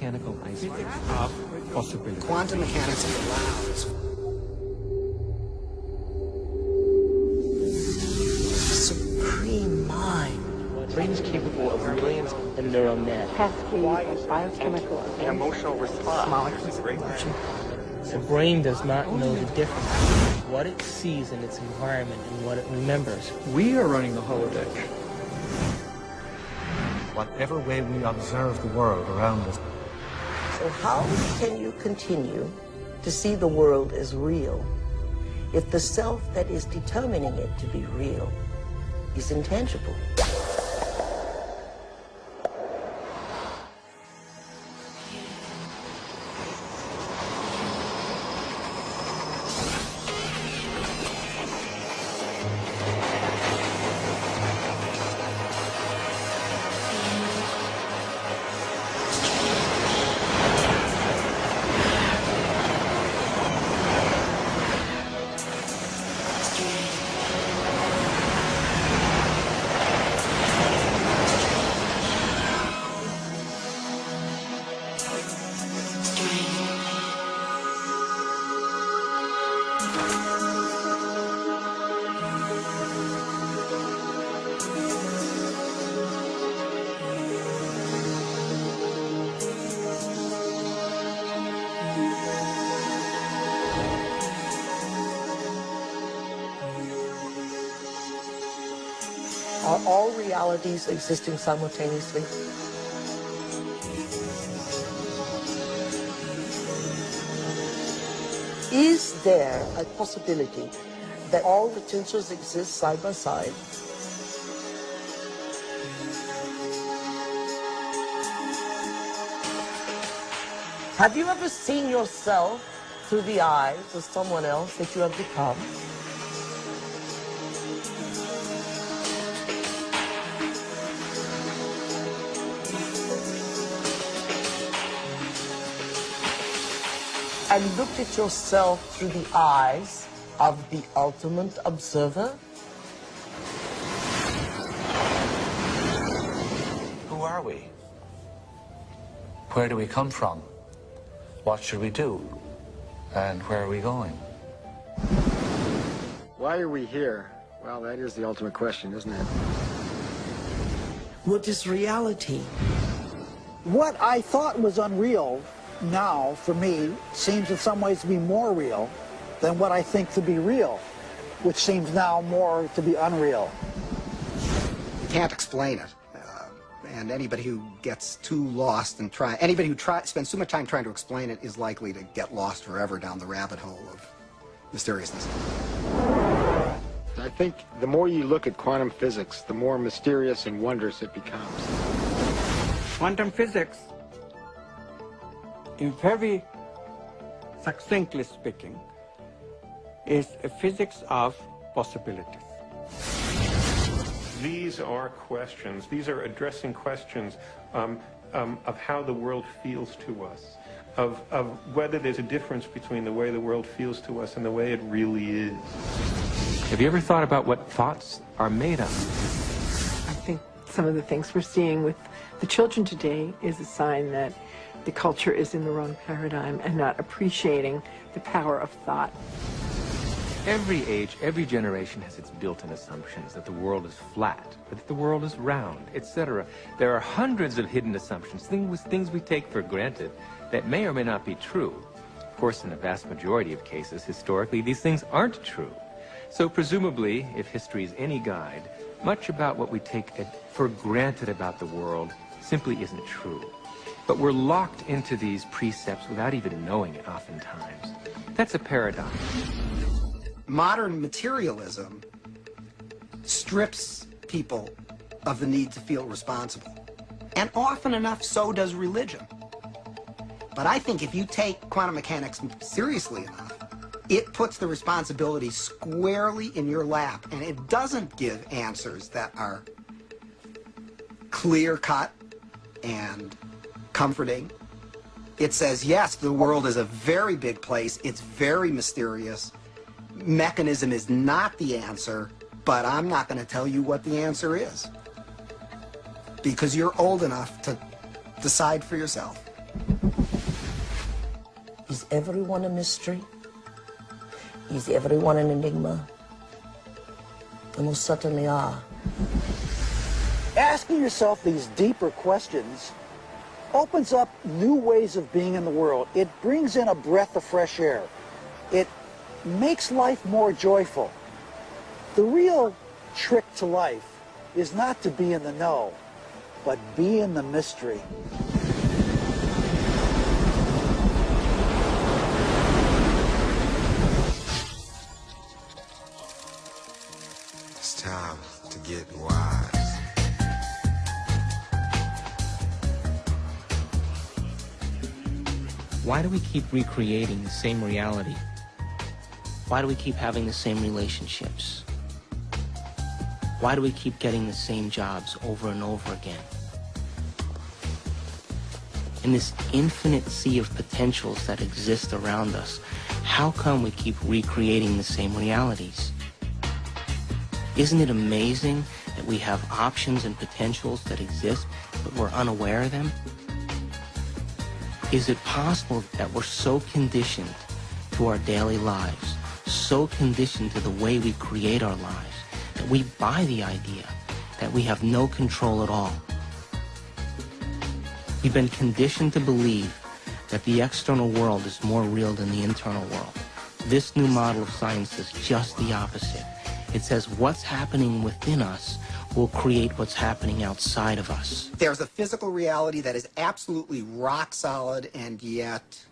mechanical iceberg. Possibility. Quantum mechanics allows supreme mind. Brains capable of millions of neural nets. Cascade of biochemical An emotional response. molecules of emotion. The brain does not know the difference between what it sees in its environment and what it remembers. We are running the holodeck. Whatever way we observe the world around us. So how can you continue to see the world as real if the self that is determining it to be real is intangible? Are all realities existing simultaneously? Is there a possibility that all potentials exist side by side? Have you ever seen yourself through the eyes of someone else that you have become? And looked at yourself through the eyes of the ultimate observer? Who are we? Where do we come from? What should we do? And where are we going? Why are we here? Well, that is the ultimate question, isn't it? What is reality? What I thought was unreal now, for me, seems in some ways to be more real than what I think to be real, which seems now more to be unreal. You can't explain it. And anybody who gets too lost and anybody who spends too much time trying to explain it is likely to get lost forever down the rabbit hole of mysteriousness. I think the more you look at quantum physics, the more mysterious and wondrous it becomes. Quantum physics, in very succinctly speaking, is a physics of possibilities. These are questions. These are addressing questions of how the world feels to us, of whether there's a difference between the way the world feels to us and the way it really is. Have you ever thought about what thoughts are made of? I think some of the things we're seeing with the children today is a sign that the culture is in the wrong paradigm and not appreciating the power of thought. Every age, every generation has its built-in assumptions that the world is flat, that the world is round, etc. There are hundreds of hidden assumptions, things we take for granted that may or may not be true. Of course, in the vast majority of cases, historically, these things aren't true. So presumably, if history is any guide, much about what we take for granted about the world simply isn't true. But we're locked into these precepts without even knowing it oftentimes. That's a paradox. Modern materialism strips people of the need to feel responsible. And often enough, so does religion. But I think if you take quantum mechanics seriously enough, it puts the responsibility squarely in your lap, and it doesn't give answers that are clear-cut and comforting. It says, yes, the world is a very big place, it's very mysterious, mechanism is not the answer, but I'm not going to tell you what the answer is, because you're old enough to decide for yourself. Is everyone a mystery? Is everyone an enigma? They most certainly are. Asking yourself these deeper questions opens up new ways of being in the world. It brings in a breath of fresh air. It makes life more joyful. The real trick to life is not to be in the know, but be in the mystery. It's time to get wise. Why do we keep recreating the same reality? Why do we keep having the same relationships? Why do we keep getting the same jobs over and over again? In this infinite sea of potentials that exist around us, how come we keep recreating the same realities? Isn't it amazing that we have options and potentials that exist, but we're unaware of them? Is it possible that we're so conditioned to our daily lives, so conditioned to the way we create our lives, that we buy the idea that we have no control at all? We've been conditioned to believe that the external world is more real than the internal world. This new model of science is just the opposite. It says what's happening within us will create what's happening outside of us. There's a physical reality that is absolutely rock solid, and yet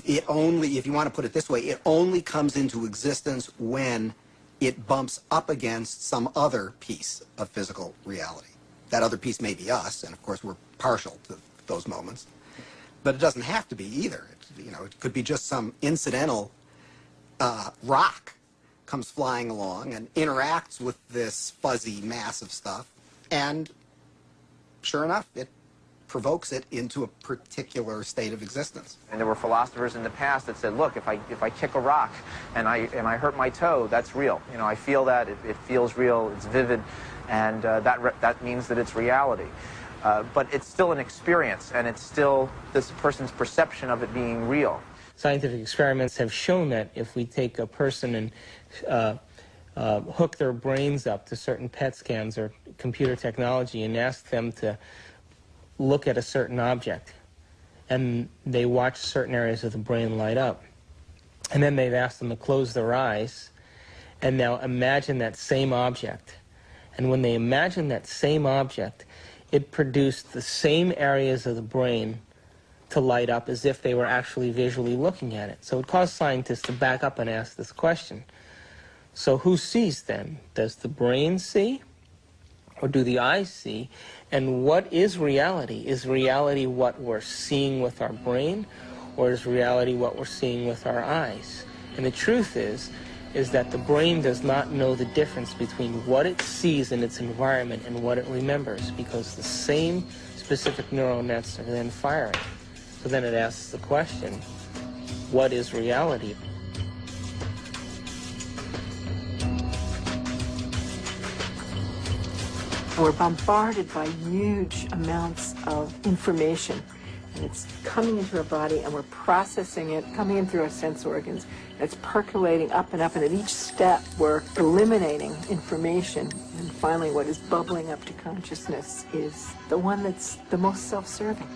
it only, if you want to put it this way, it only comes into existence when it bumps up against some other piece of physical reality. That other piece may be us, and of course we're partial to those moments. But it doesn't have to be either. It could be just some incidental rock comes flying along and interacts with this fuzzy mass of stuff, and sure enough, it provokes it into a particular state of existence. And there were philosophers in the past that said, look, if I kick a rock and I hurt my toe, that's real. I feel that, it feels real, it's vivid, and that means that it's reality. But it's still an experience, and it's still this person's perception of it being real. Scientific experiments have shown that if we take a person and hook their brains up to certain PET scans or computer technology and ask them to look at a certain object, and they watch certain areas of the brain light up, and then they've asked them to close their eyes and now imagine that same object. And when they imagine that same object, it produced the same areas of the brain to light up as if they were actually visually looking at it. So it caused scientists to back up and ask this question. So who sees then? Does the brain see? Or do the eyes see? And what is reality? Is reality what we're seeing with our brain? Or is reality what we're seeing with our eyes? And the truth is that the brain does not know the difference between what it sees in its environment and what it remembers, because the same specific neural nets are then firing. So then it asks the question, what is reality? We're bombarded by huge amounts of information, and it's coming into our body, and we're processing it, coming in through our sense organs. It's percolating up, and at each step we're eliminating information, and finally what is bubbling up to consciousness is the one that's the most self-serving.